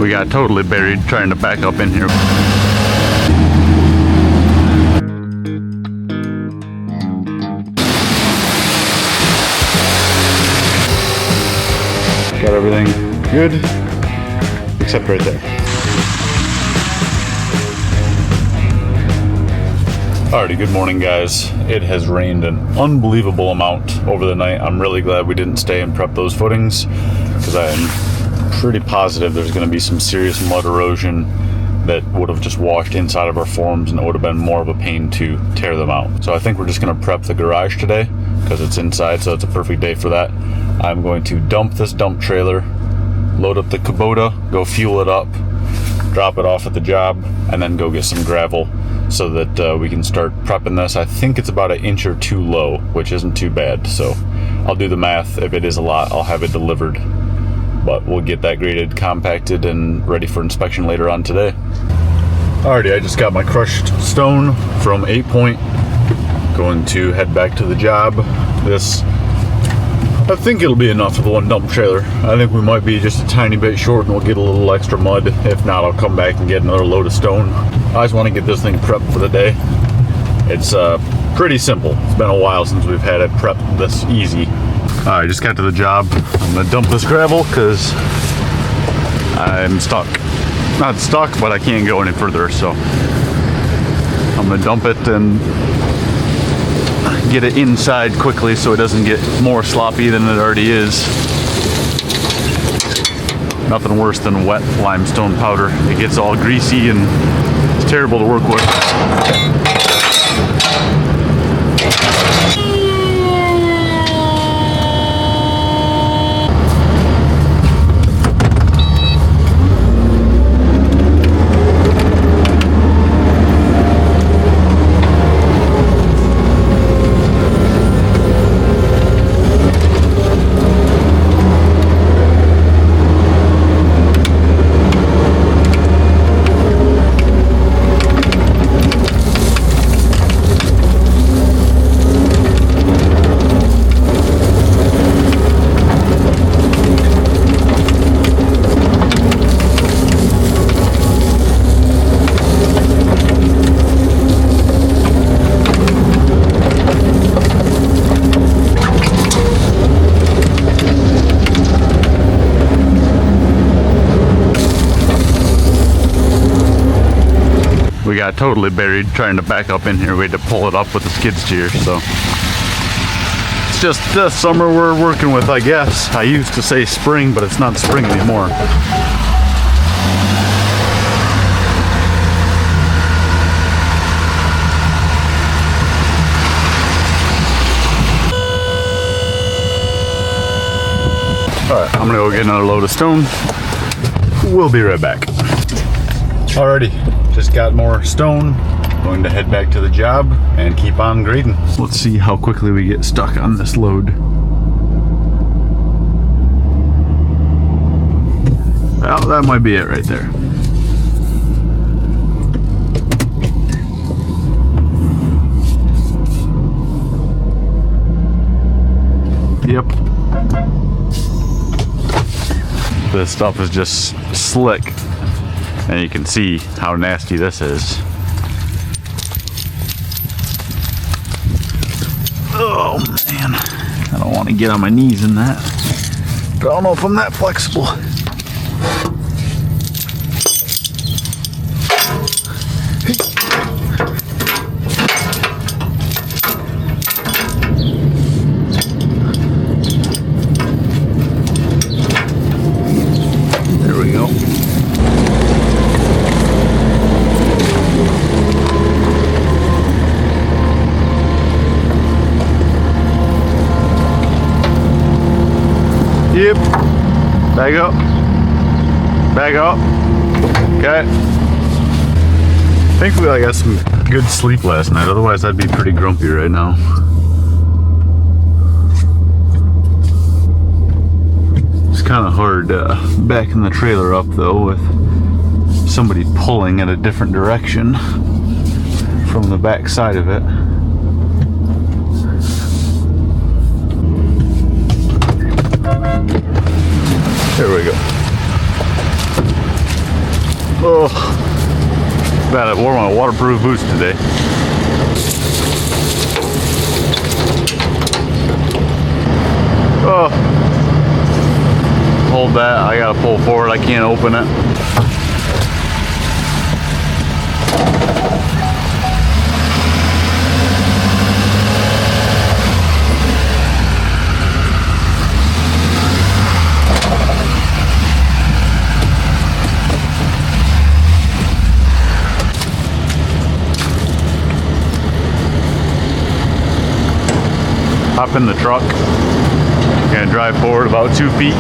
We got totally buried trying to back up in here. Got everything good, except right there. Alrighty, good morning guys. It has rained an unbelievable amount over the night. I'm really glad we didn't stay and prep those footings, because I am pretty positive there's going to be some serious mud erosion that would have just washed inside of our forms, and it would have been more of a pain to tear them out. So I think we're just going to prep the garage today because it's inside, so it's a perfect day for that. I'm going to dump this dump trailer, load up the Kubota, go fuel it up, drop it off at the job, and then go get some gravel so that we can start prepping this. I think it's about an inch or two low, which isn't too bad. So I'll do the math. If it is a lot, I'll have it delivered. But we'll get that graded, compacted, and ready for inspection later on today. Alrighty, I just got my crushed stone from 8 Point. Going to head back to the job. This, I think it'll be enough for the one dump trailer. I think we might be just a tiny bit short and we'll get a little extra mud. If not, I'll come back and get another load of stone. I just want to get this thing prepped for the day. It's pretty simple. It's been a while since we've had it prepped this easy. I just got to the job. I'm gonna dump this gravel because I'm stuck. Not stuck, but I can't go any further, so I'm gonna dump it and get it inside quickly so it doesn't get more sloppy than it already is. Nothing worse than wet limestone powder. It gets all greasy and it's terrible to work with. We got totally buried trying to back up in here. We had to pull it up with the skid steer, so it's just this summer we're working with, I guess. I used to say spring, but it's not spring anymore. Alright, I'm gonna go get another load of stone. We'll be right back. Alrighty, just got more stone. Going to head back to the job and keep on grading. Let's see how quickly we get stuck on this load. Well, that might be it right there. Yep. This stuff is just slick. And you can see how nasty this is. Oh man, I don't want to get on my knees in that. I don't know if I'm that flexible. There we go. Yep. Back up. Back up. Okay. Thankfully I got some good sleep last night, otherwise I'd be pretty grumpy right now. It's kind of hard backing the trailer up though with somebody pulling in a different direction from the back side of it. There we go. Oh, bad. I wore my waterproof boots today. Oh, hold that. I gotta pull forward. I can't open it. Hop in the truck. Gonna drive forward about 2 feet.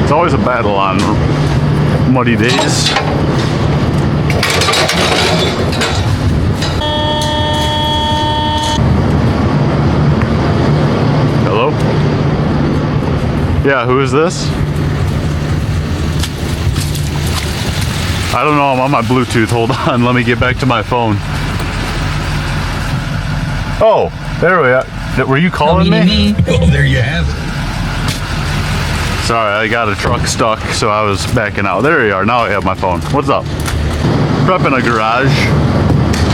It's always a battle on muddy days. Hello? Yeah, who is this? I don't know, I'm on my Bluetooth. Hold on, let me get back to my phone. Oh, there we are. Were you calling me? Oh, there you have it. Sorry, I got a truck stuck, so I was backing out. There you are, now I have my phone. What's up? Prepping a garage.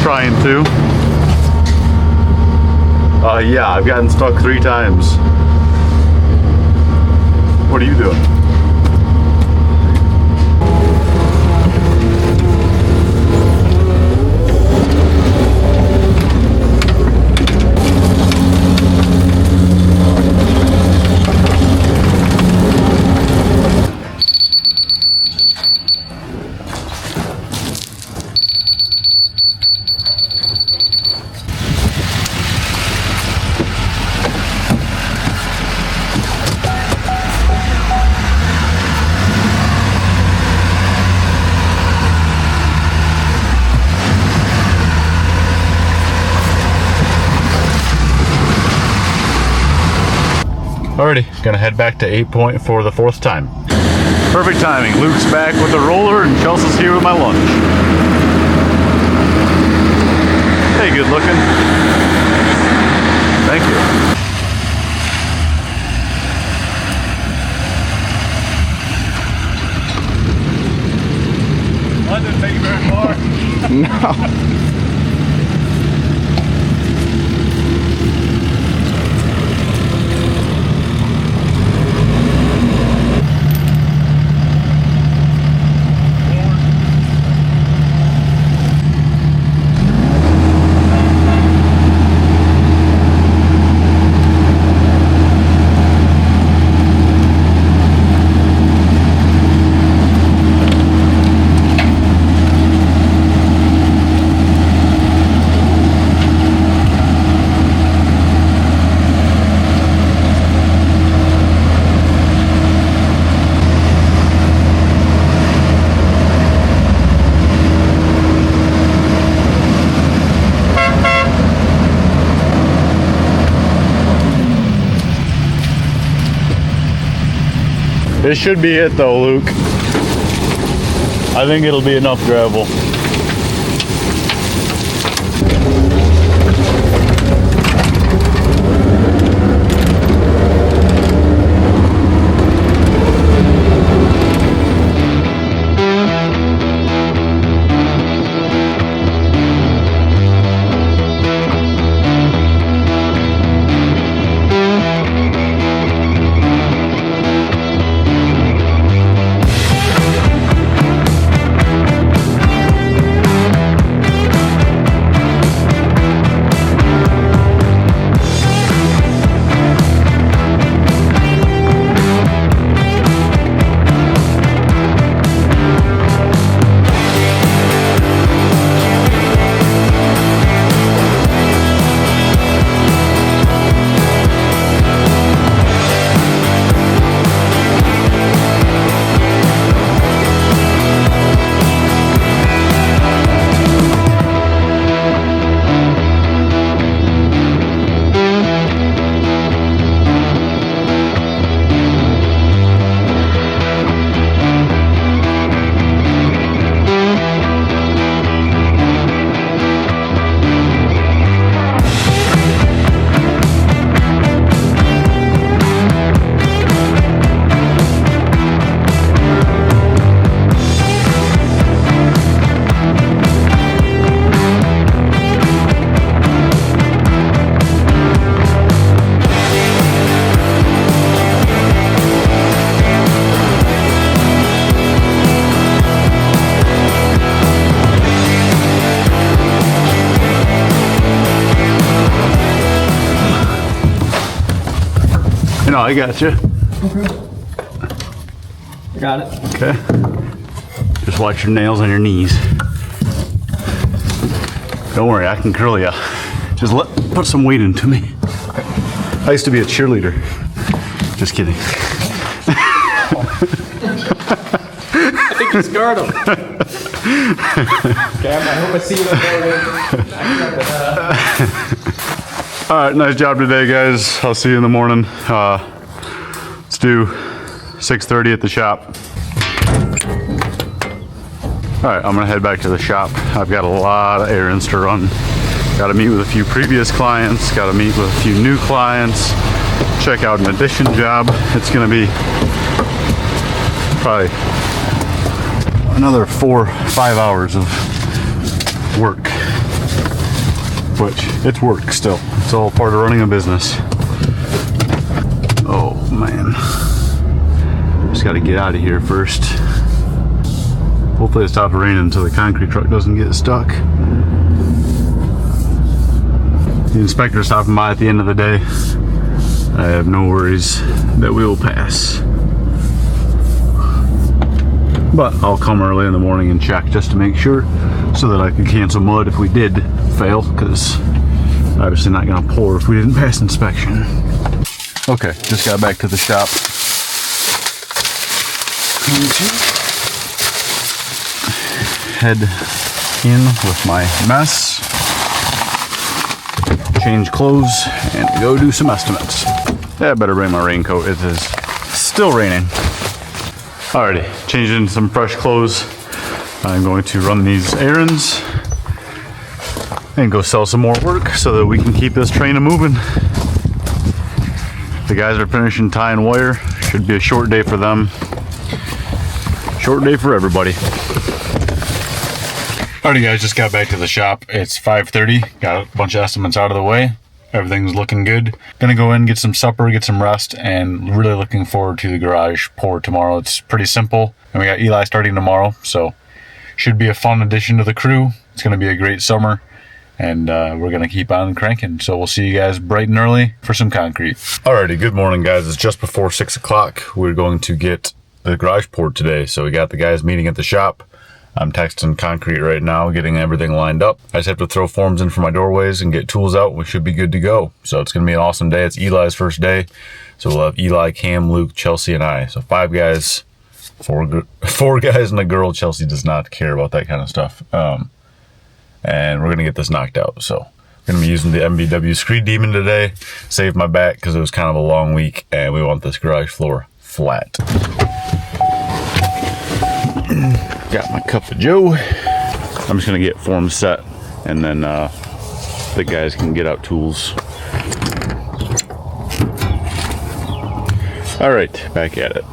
Trying to. Yeah, I've gotten stuck 3 times. What are you doing? Alrighty, gonna head back to 8 Point for the 4th time. Perfect timing. Luke's back with the roller and Chelsea's here with my lunch. Hey, good looking. Thank you. That didn't take you very far. No. This should be it though, Luke. I think it'll be enough gravel. No, I got you. I got it. Okay. Just watch your nails on your knees. Don't worry, I can curl you. Just put some weight into me. I used to be a cheerleader. Just kidding. I think you scarred him. Cam, I hope I see you in the morning. All right, nice job today, guys. I'll see you in the morning. Let's do 6:30 at the shop. All right, I'm gonna head back to the shop. I've got a lot of errands to run. Got to meet with a few previous clients, got to meet with a few new clients, check out an addition job. It's gonna be probably another 4 or 5 hours of work, which it's work still. It's all part of running a business. Oh man, just got to get out of here first. Hopefully it stops raining until the concrete truck doesn't get stuck. The inspector's stopping by at the end of the day. I have no worries that we will pass. But I'll come early in the morning and check just to make sure so that I can cancel mud if we did fail, because obviously not going to pour if we didn't pass inspection. Okay, just got back to the shop. Head in with my mess, change clothes, and go do some estimates. Yeah, I better bring my raincoat. It is still raining. Alrighty, changed into some fresh clothes. I'm going to run these errands and go sell some more work so that we can keep this train moving. The guys are finishing tying wire. Should be a short day for them. Short day for everybody. Alrighty guys, just got back to the shop. It's 5:30. Got a bunch of estimates out of the way. Everything's looking good. Gonna go in, get some supper, get some rest, and really looking forward to the garage pour tomorrow. It's pretty simple. And we got Eli starting tomorrow, so should be a fun addition to the crew. It's gonna be a great summer, and we're gonna keep on cranking. So we'll see you guys bright and early for some concrete. Alrighty, good morning guys. It's just before 6 o'clock. We're going to get the garage poured today. So we got the guys meeting at the shop. I'm texting concrete right now, getting everything lined up. I just have to throw forms in for my doorways and get tools out. We should be good to go. So it's gonna be an awesome day. It's Eli's first day. So we'll have Eli, Cam, Luke, Chelsea, and I. So 5 guys, 4 guys and a girl. Chelsea does not care about that kind of stuff. And we're gonna get this knocked out. So we're gonna be using the MVW Screed Demon today. Saved my back because it was kind of a long week and we want this garage floor flat. Got my cup of joe. I'm just gonna get forms set and then the guys can get out tools. All right, back at it.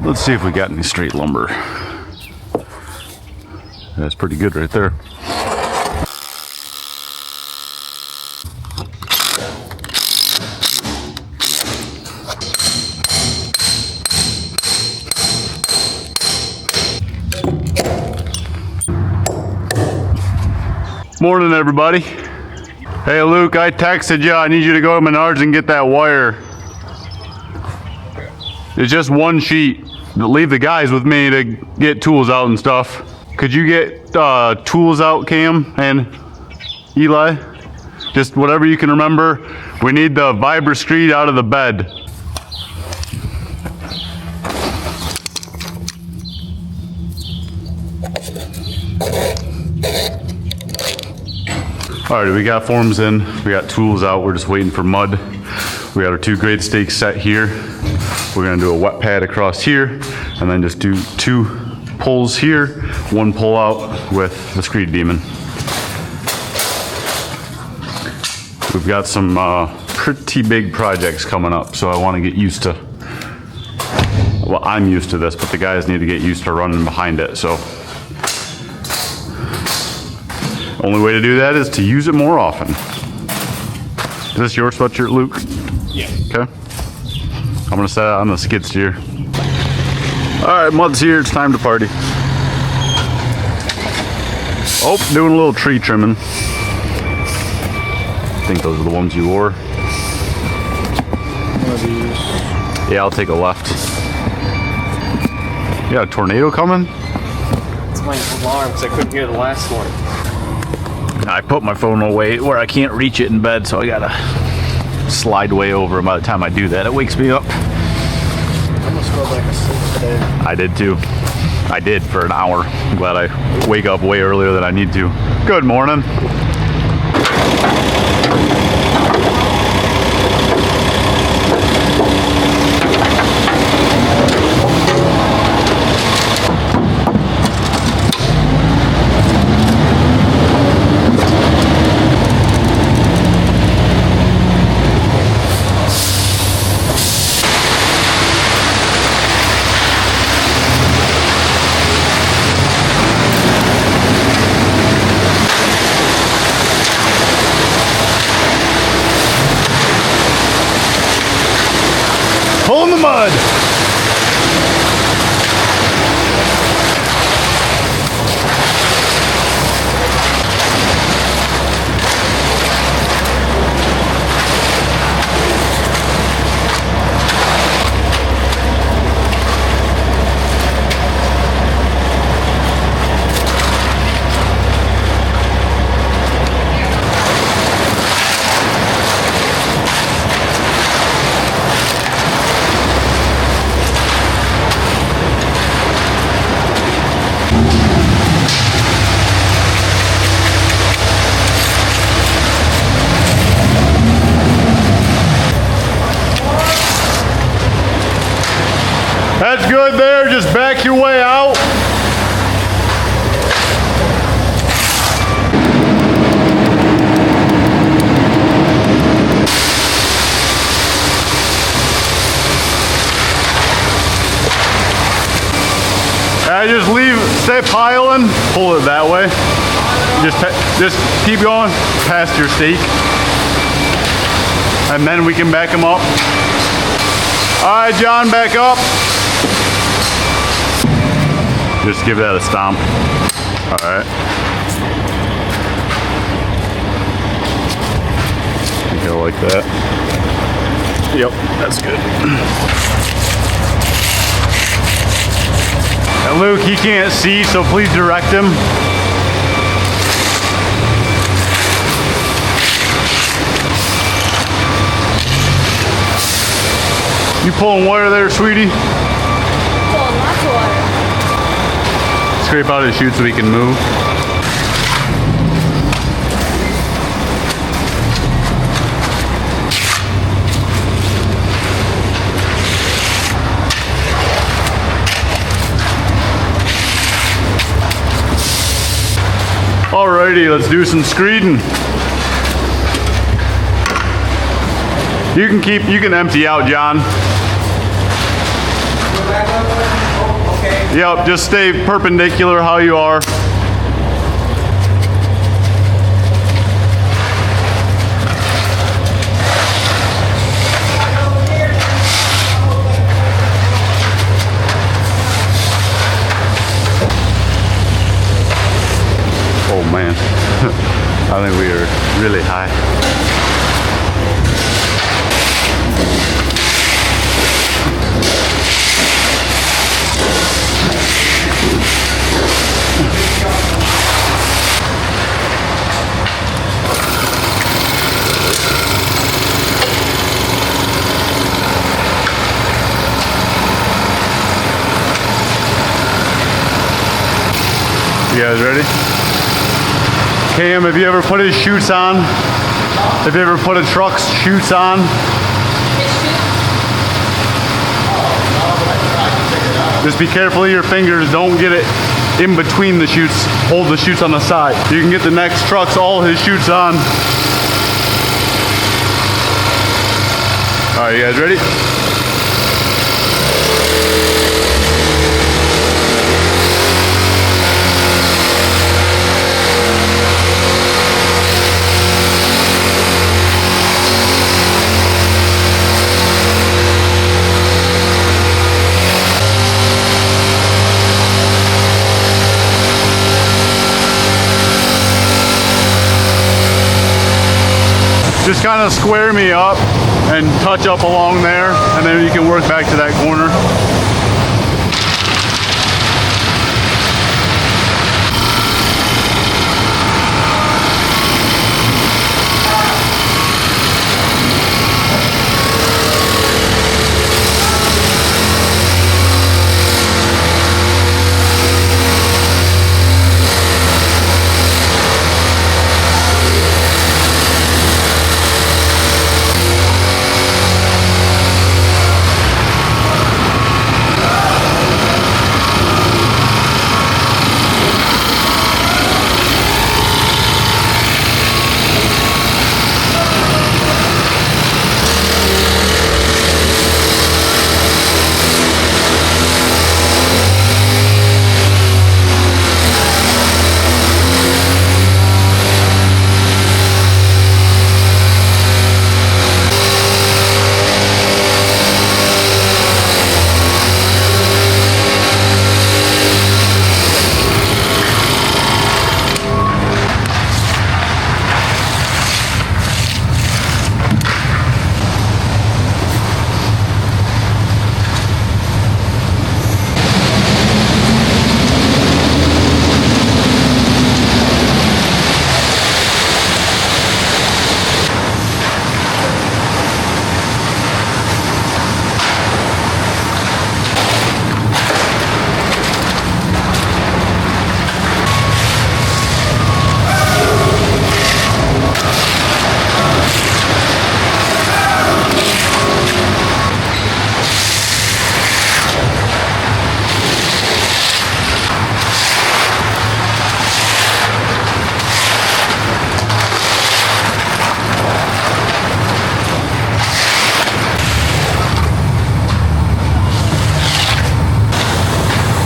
Let's see if we got any straight lumber. That's pretty good right there. Morning, everybody. Hey, Luke, I texted you. I need you to go to Menards and get that wire. It's just one sheet. Leave the guys with me to get tools out and stuff. Could you get tools out, Cam and Eli? Just whatever you can remember. We need the Vibra Screed out of the bed. All right, we got forms in, we got tools out, we're just waiting for mud. We got our 2 grade stakes set here. We're gonna do a wet pad across here, and then just do 2 pulls here, 1 pull out with the Screed Demon. We've got some pretty big projects coming up, so I wanna get used to, well, I'm used to this, but the guys need to get used to running behind it, so. Only way to do that is to use it more often. Is this your sweatshirt, Luke? Yeah. Okay. I'm gonna set it on the skid steer. All right, mud's here, it's time to party. Oh, doing a little tree trimming. I think those are the ones you wore. One of these. Yeah, I'll take a left. You got a tornado coming? It's my alarm because I couldn't hear the last one. I put my phone away where I can't reach it in bed, so I gotta slide way over. And by the time I do that, it wakes me up. I almost felt like asleep today. I did too. I did for an hour. I'm glad I wake up way earlier than I need to. Good morning. Pull in the mud. That's good there. Just back your way out. Just leave, stay piling, pull it that way. Just keep going past your stake. And then we can back them up. All right, John, back up. Just give that a stomp. All right. Go like that. Yep, that's good. And Luke, he can't see, so please direct him. You pulling water there, sweetie? Pulling lots of water. Scrape out his chute so he can move. Alrighty, let's do some screeding. You can empty out, John. Yep, just stay perpendicular how you are. Oh man, I think we are really high. You guys ready? Cam, have you ever put his chutes on? Have you ever put a truck's chutes on? Just be careful of your fingers, don't get it in between the chutes. Hold the chutes on the side. You can get the next truck's all his chutes on. All right, you guys ready? Just kind of square me up and touch up along there, and then you can work back to that corner.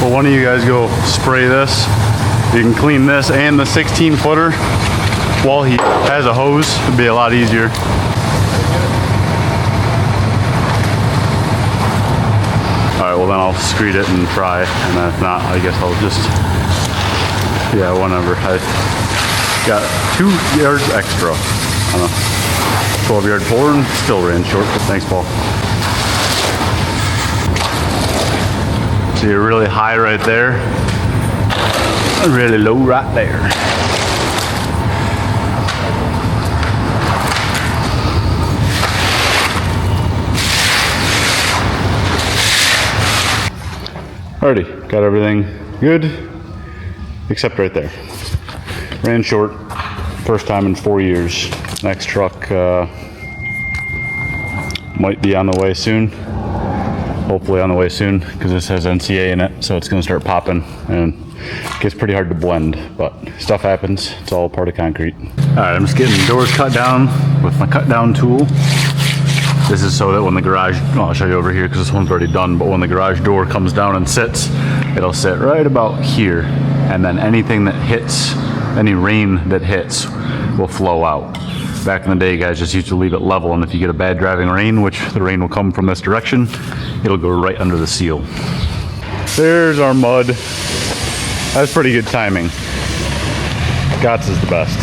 Well, one of you guys go spray this. You can clean this and the 16 footer while he has a hose. It'd be a lot easier. All right, well then I'll screed it and try, and then if not, I guess I'll just, yeah, whatever. I got 2 yards extra on a 12-yard puller and still ran short, but thanks, Paul. So you're really high right there, and really low right there. Alrighty, got everything good, except right there. Ran short, first time in 4 years. Next truck might be on the way soon. Hopefully on the way soon, because this has NCA in it, so it's going to start popping, and it gets pretty hard to blend, but stuff happens. It's all part of concrete. All right, I'm just getting the doors cut down with my cut down tool. This is so that when the garage, well, I'll show you over here because this one's already done, but when the garage door comes down and sits, it'll sit right about here, and then anything that hits, any rain that hits will flow out. Back in the day, guys just used to leave it level, and if you get a bad driving rain, which the rain will come from this direction, it'll go right under the seal. There's our mud. That's pretty good timing. Gott's is the best.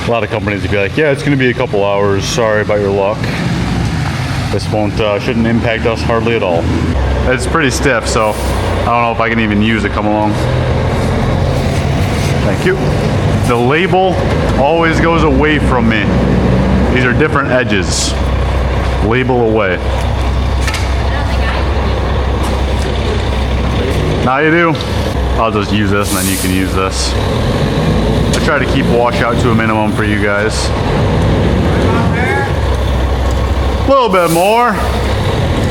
A lot of companies would be like, yeah, it's going to be a couple hours. Sorry about your luck. This shouldn't impact us hardly at all. It's pretty stiff, so I don't know if I can even use it come along. Thank you. The label always goes away from me. These are different edges. Label away. Now you do. I'll just use this and then you can use this. I try to keep washout to a minimum for you guys. A little bit more.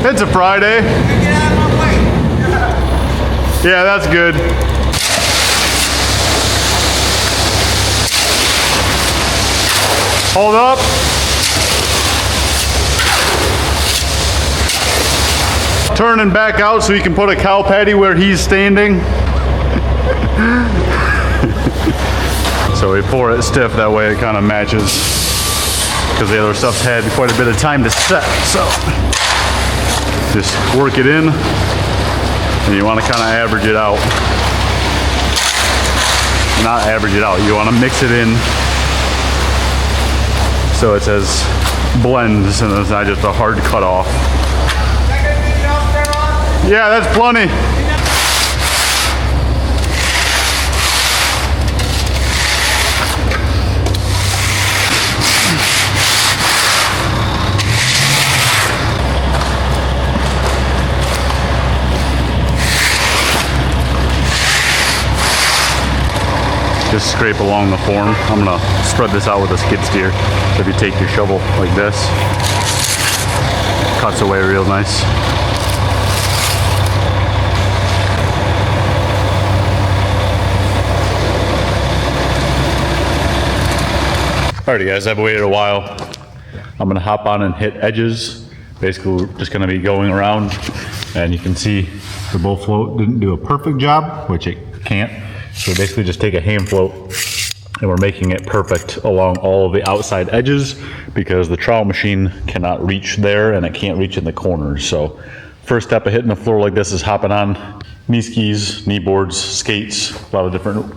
It's a Friday. Yeah, that's good. Hold up. Turning back out so you can put a cow patty where he's standing. So we pour it stiff, that way it kind of matches, because the other stuff's had quite a bit of time to set. So just work it in, and you want to kind of average it out. Not average it out, you want to mix it in So it says blends, and it's not just a hard cut off. Yeah, that's plenty. Just scrape along the form. I'm gonna spread this out with a skid steer. So if you take your shovel like this, cuts away real nice. Alrighty guys, I've waited a while. I'm gonna hop on and hit edges. Basically, we're just gonna be going around, and you can see the bull float didn't do a perfect job, which it can't. So we basically just take a hand float and we're making it perfect along all of the outside edges because the trowel machine cannot reach there and it can't reach in the corners. So first step of hitting the floor like this is hopping on knee skis, knee boards, skates, a lot of different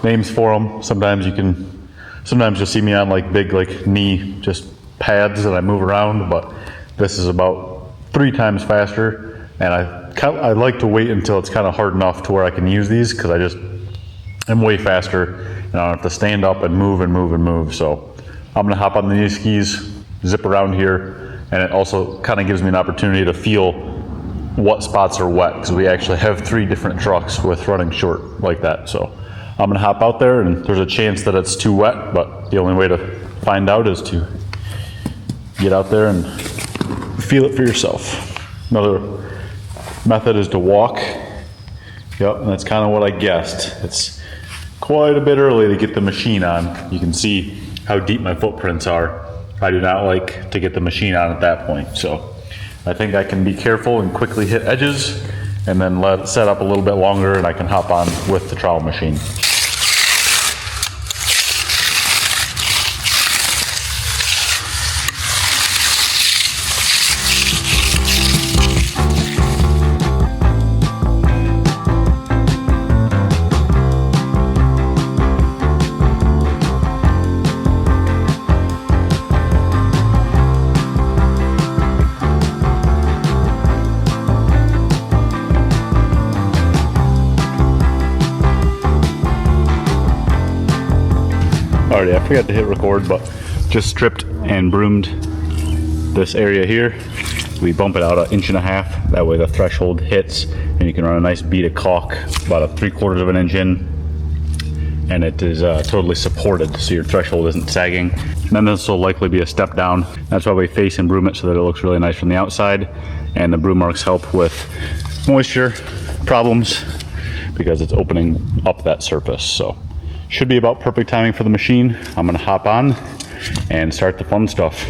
names for them. Sometimes you'll see me on like big like knee just pads that I move around, but this is about 3 times faster, and I like to wait until it's kind of hard enough to where I can use these because I'm way faster and I don't have to stand up and move and move and move. So I'm gonna hop on the knee skis, zip around here, and it also kind of gives me an opportunity to feel what spots are wet because we actually have 3 different trucks with running short like that. So I'm gonna hop out there, and there's a chance that it's too wet, but the only way to find out is to get out there and feel it for yourself. Another method is to walk. Yep, and that's kind of what I guessed. It's quite a bit early to get the machine on. You can see how deep my footprints are. I do not like to get the machine on at that point. So I think I can be careful and quickly hit edges and then let it set up a little bit longer, and I can hop on with the trowel machine. Alrighty, I forgot to hit record, but just stripped and broomed this area here. We bump it out 1.5 inches, that way the threshold hits and you can run a nice bead of caulk about a 3/4 of an inch in, and it is totally supported so your threshold isn't sagging. And then this will likely be a step down. That's why we face and broom it so that it looks really nice from the outside, and the broom marks help with moisture problems because it's opening up that surface. So should be about perfect timing for the machine. I'm gonna hop on and start the fun stuff.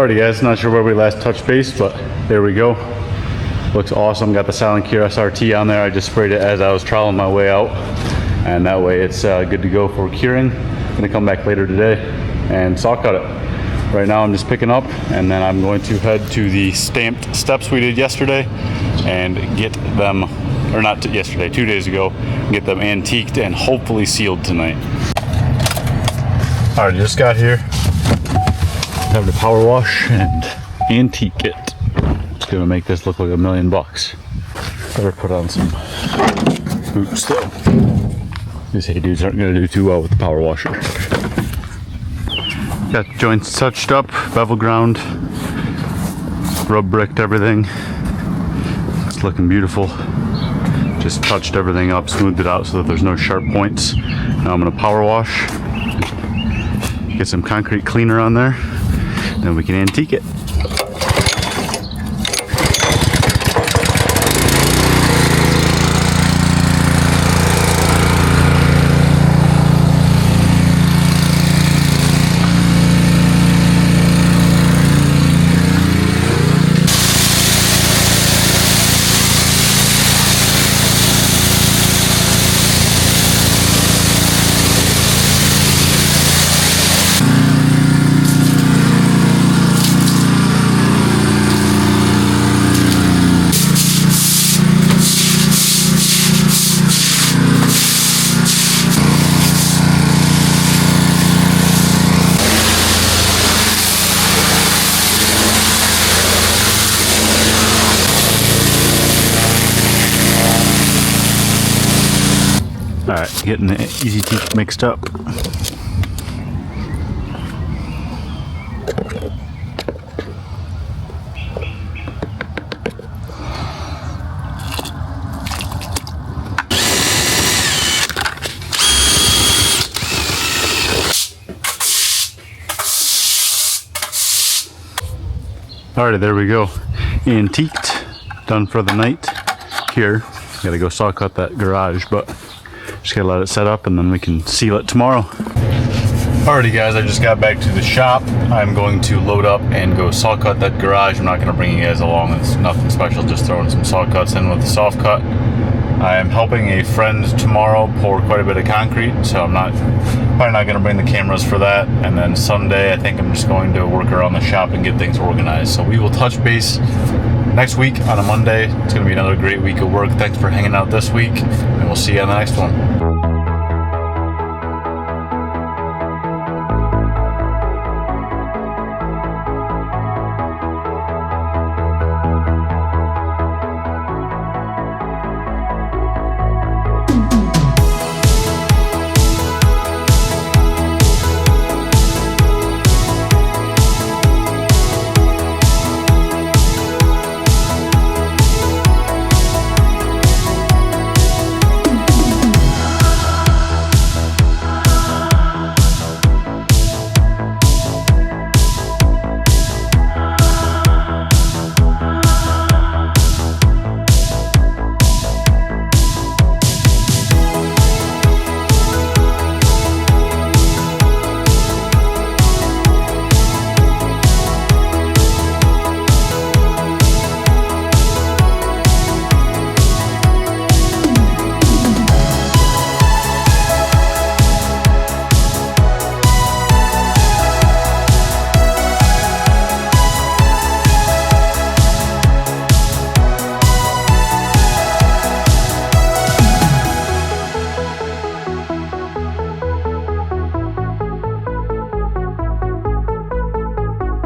Alrighty guys, not sure where we last touched base, but there we go. Looks awesome. Got the Silent Cure SRT on there. I just sprayed it as I was troweling my way out, and that way it's good to go for curing. Gonna come back later today and saw cut it. Right now I'm just picking up, and then I'm going to head to the stamped steps we did yesterday and get them, or not yesterday, 2 days ago, get them antiqued and hopefully sealed tonight. Alright, just got here. Time to power wash and antique it. It's gonna make this look like $1 million. Better put on some boots though. These hay dudes aren't gonna do too well with the power washer. Got the joints touched up, bevel ground, rub bricked everything. It's looking beautiful. Just touched everything up, smoothed it out so that there's no sharp points. Now I'm gonna power wash, get some concrete cleaner on there, then we can antique it. Alright, getting the Easy Teak mixed up. Alrighty, there we go. Antiqued, done for the night. Here, gotta go saw cut that garage, but just gotta let it set up and then we can seal it tomorrow. Alrighty guys, I just got back to the shop. I'm going to load up and go saw cut that garage. I'm not gonna bring you guys along. It's nothing special, just throwing some saw cuts in with the soft cut. I am helping a friend tomorrow pour quite a bit of concrete, so I'm probably not gonna bring the cameras for that. And then Sunday, I think I'm just going to work around the shop and get things organized. So we will touch base next week on a Monday. It's gonna be another great week of work. Thanks for hanging out this week, and we'll see you on the next one.